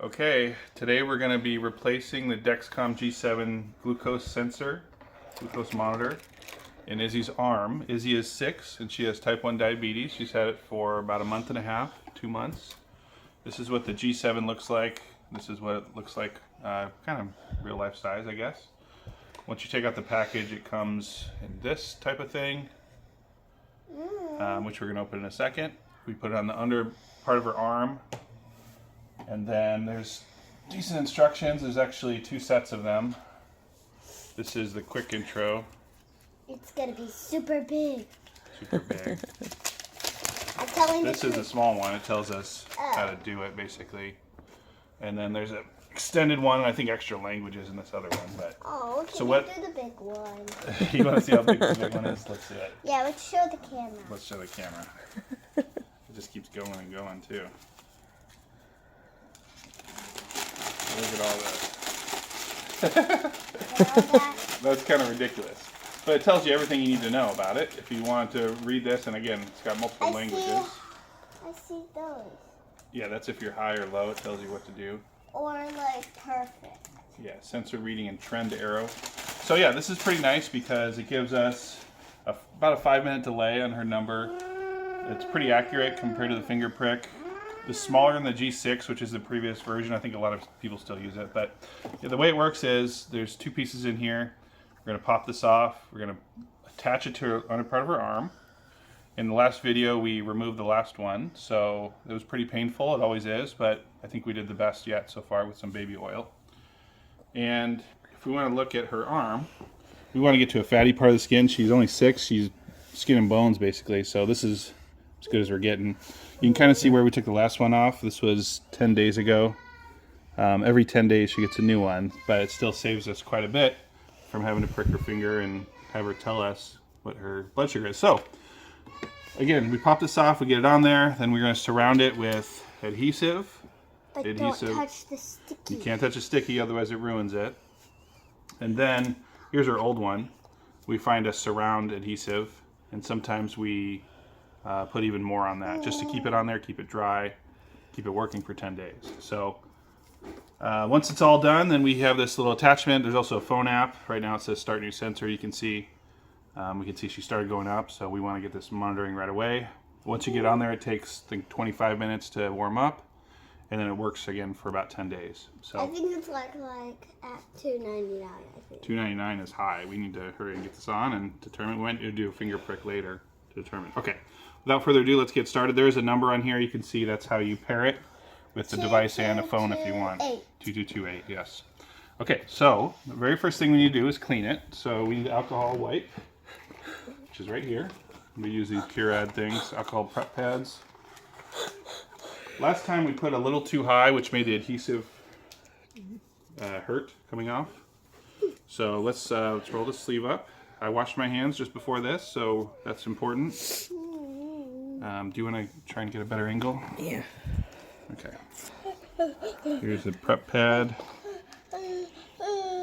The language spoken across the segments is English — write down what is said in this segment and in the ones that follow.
Okay, today we're going to be replacing the Dexcom G7 glucose monitor in Izzy's arm. Izzy is 6 and she has type 1 diabetes. She's had it for about a month and a half, 2 months. This is what the G7 looks like. This is what it looks like, kind of real life size, I guess. Once you take out the package, it comes in this type of thing, which we're going to open in a second. We put it on the under part of her arm. And then there's decent instructions. There's actually 2 sets of them. This is the quick intro. It's gonna be super big. Super big. I'm telling this is a small one. It tells us how to do it, basically. And then there's an extended one, and I think extra languages in this other one. But can you do the big one? You want to see how big the big one is? Let's see it. Yeah, let's show the camera. Let's show the camera. It just keeps going and going, too. Look at all this. That's kind of ridiculous. But it tells you everything you need to know about it. If you want to read this, and again, it's got multiple languages. I see those. Yeah, that's if you're high or low. It tells you what to do. Or like perfect. Yeah, sensor reading and trend arrow. So yeah, this is pretty nice because it gives us about a 5-minute delay on her number. It's pretty accurate compared to the finger prick. It's smaller than the G6, which is the previous version. I think a lot of people still use it. But yeah, the way it works is there's 2 pieces in here. We're going to pop this off. We're going to attach it to the under part of her arm. In the last video, we removed the last one. So it was pretty painful. It always is. But I think we did the best yet so far with some baby oil. And if we want to look at her arm, we want to get to a fatty part of the skin. She's only 6. She's skin and bones, basically. So this is as good as we're getting. You can kind of see where we took the last one off. This was 10 days ago. Every 10 days she gets a new one, but it still saves us quite a bit from having to prick her finger and have her tell us what her blood sugar is. So, again, we pop this off, we get it on there, then we're going to surround it with adhesive. But don't touch the sticky. You can't touch a sticky, otherwise it ruins it. And then, here's our old one. We find a surround adhesive, and sometimes we put even more on that, just to keep it on there, keep it dry, keep it working for 10 days. So once it's all done, then we have this little attachment. There's also a phone app. Right now it says start new sensor. You can see, we can see she started going up, so we want to get this monitoring right away. Once you get on there, it takes, I think, 25 minutes to warm up, and then it works again for about 10 days. So I think it's like at $2.99, I think. $2.99 is high. We need to hurry and get this on and determine when to do a finger prick later to determine. Okay. Without further ado, let's get started. There's a number on here. You can see that's how you pair it with the device and a phone if you want. 2228, yes. Okay, so the very first thing we need to do is clean it. So we need alcohol wipe, which is right here. We use these Curad things, alcohol prep pads. Last time we put a little too high, which made the adhesive hurt coming off. So let's roll the sleeve up. I washed my hands just before this, so that's important. Do you want to try and get a better angle? Yeah. Okay. Here's the prep pad.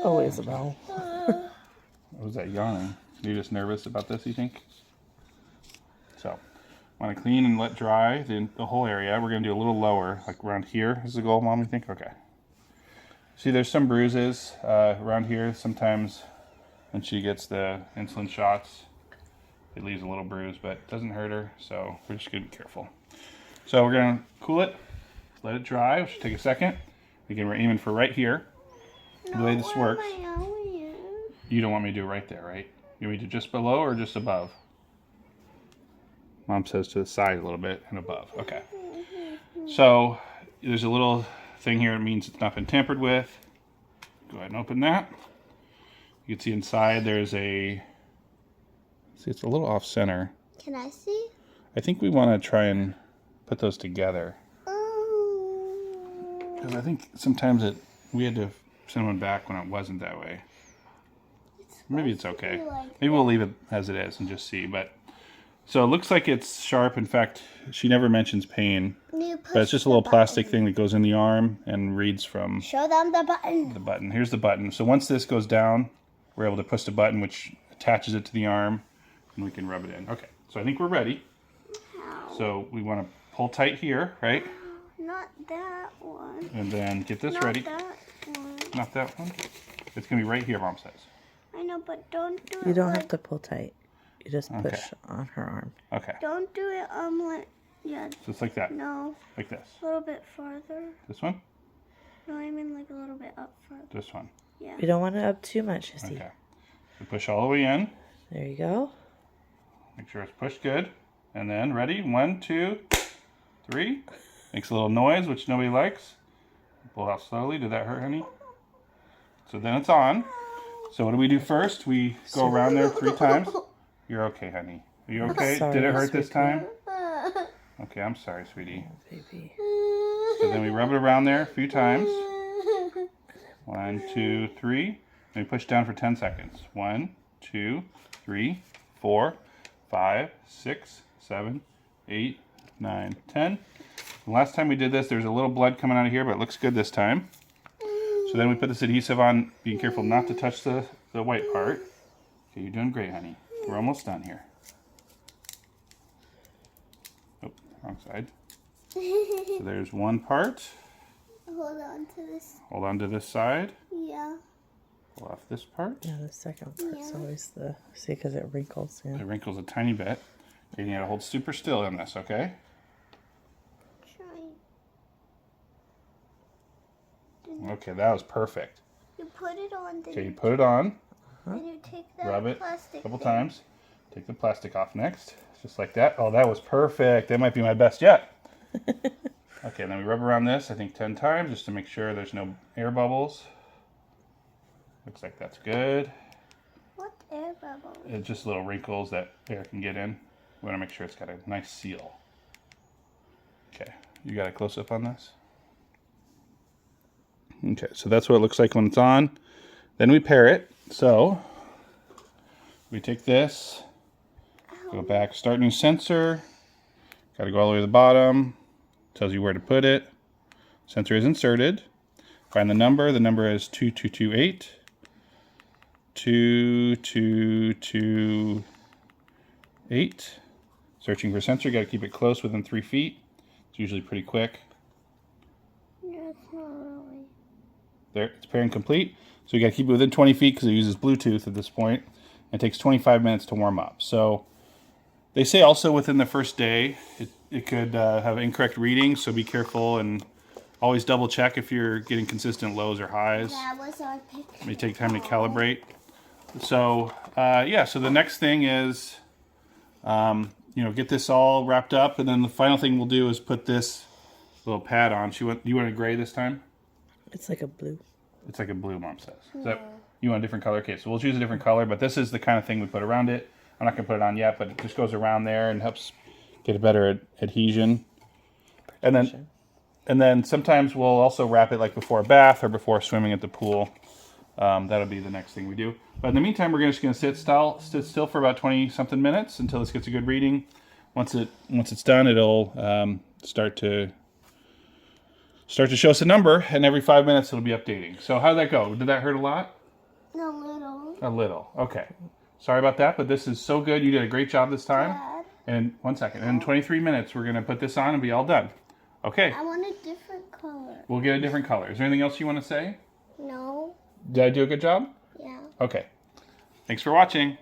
Oh, Isabelle. What was that yawning? You're just nervous about this, you think? So, want to clean and let dry the whole area. We're going to do a little lower, like around here. Is the goal, Mom, you think? Okay. See, there's some bruises around here. Sometimes when she gets the insulin shots, it leaves a little bruise, but it doesn't hurt her, so we're just going to be careful. So we're going to cool it, let it dry, which should take a second. Again, we're aiming for right here. The way this works, you don't want me to do it right there, right? You want me to do just below or just above? Mom says to the side a little bit and above. Okay. So there's a little thing here. It means it's not been tampered with. Go ahead and open that. You can see inside there's a... See, it's a little off center. Can I see? I think we want to try and put those together. Because I think sometimes we had to send one back when it wasn't that way. Maybe it's okay. Maybe we'll leave it as it is and just see. But so it looks like it's sharp. In fact, she never mentions pain. But it's just a little plastic thing that goes in the arm and reads from... Show them the button. The button. Here's the button. So once this goes down, we're able to push the button, which attaches it to the arm. And we can rub it in. Okay, so I think we're ready. So we want to pull tight here, right? Not that one. And then get this Not ready. that one. Not that one. It's going to be right here, Mom says. I know, but don't do it. You don't like, have to pull tight. You just push on her arm. Okay. Don't do it like Just like that. No. Like this. A little bit farther. This one? No, I mean like a little bit up further. This one. Yeah. You don't want it up too much, you see. Okay. So push all the way in. There you go. Make sure it's pushed good. And then, ready? 1, 2, 3. Makes a little noise, which nobody likes. Pull out slowly. Did that hurt, honey? So then it's on. So what do we do first? We go around there 3 times. You're okay, honey. Are you okay? Sorry, Did it hurt this sweetie. time? Okay, I'm sorry, sweetie. Baby. So then we rub it around there a few times. 1, 2, 3. And we push down for 10 seconds. 1, 2, 3, 4, 5, 6, 7, 8, 9, 10. The last time we did this, there's a little blood coming out of here, but it looks good this time. So then we put this adhesive on, being careful not to touch the white part. Okay, you're doing great, honey. We're almost done here. Oh, wrong side. So there's one part. Hold on to this. Hold on to this side. Yeah. Pull off this part. Yeah, the second part's always the... See, because it wrinkles in. It wrinkles a tiny bit. You need to hold super still in this, okay? Trying. Okay, that was perfect. You put it on. Okay, you put it on. Then you take that Rub it plastic a couple thing. times. Take the plastic off next. Just like that. Oh, that was perfect. That might be my best yet. Okay, then we rub around this, I think 10 times, just to make sure there's no air bubbles. Looks like that's good. What air bubble? It's just little wrinkles that air can get in. We want to make sure it's got a nice seal. Okay, you got a close-up on this? Okay, so that's what it looks like when it's on. Then we pair it. So we take this, go back, start new sensor. Got to go all the way to the bottom. Tells you where to put it. Sensor is inserted. Find the number. The number is 2228. 2228. Searching for sensor. Got to keep it close within 3 feet. It's usually pretty quick. No, it's not really. There, it's pairing complete. So you got to keep it within 20 feet because it uses Bluetooth at this point. It takes 25 minutes to warm up. So they say also within the first day, it could have incorrect readings. So be careful and always double check if you're getting consistent lows or highs. That was our picture. It may take time to calibrate. So yeah, so the next thing is, get this all wrapped up. And then the final thing we'll do is put this little pad on. Do you want a gray this time? It's like a blue. It's like a blue, Mom says. Is that, you want a different color? Okay, so we'll choose a different color, but this is the kind of thing we put around it. I'm not going to put it on yet, but it just goes around there and helps get a better adhesion. And then sometimes we'll also wrap it like before a bath or before swimming at the pool. That'll be the next thing we do. But in the meantime, we're just going to sit still for about 20-something minutes until this gets a good reading. Once it's done, it'll start to show us a number, and every 5 minutes it'll be updating. So how did that go? Did that hurt a lot? A little. A little. Okay. Sorry about that, but this is so good. You did a great job this time. Dad, And 1 second. In 23 minutes, we're going to put this on and be all done. Okay. I want a different color. We'll get a different color. Is there anything else you want to say? No. Did I do a good job? Yeah. Okay. Thanks for watching.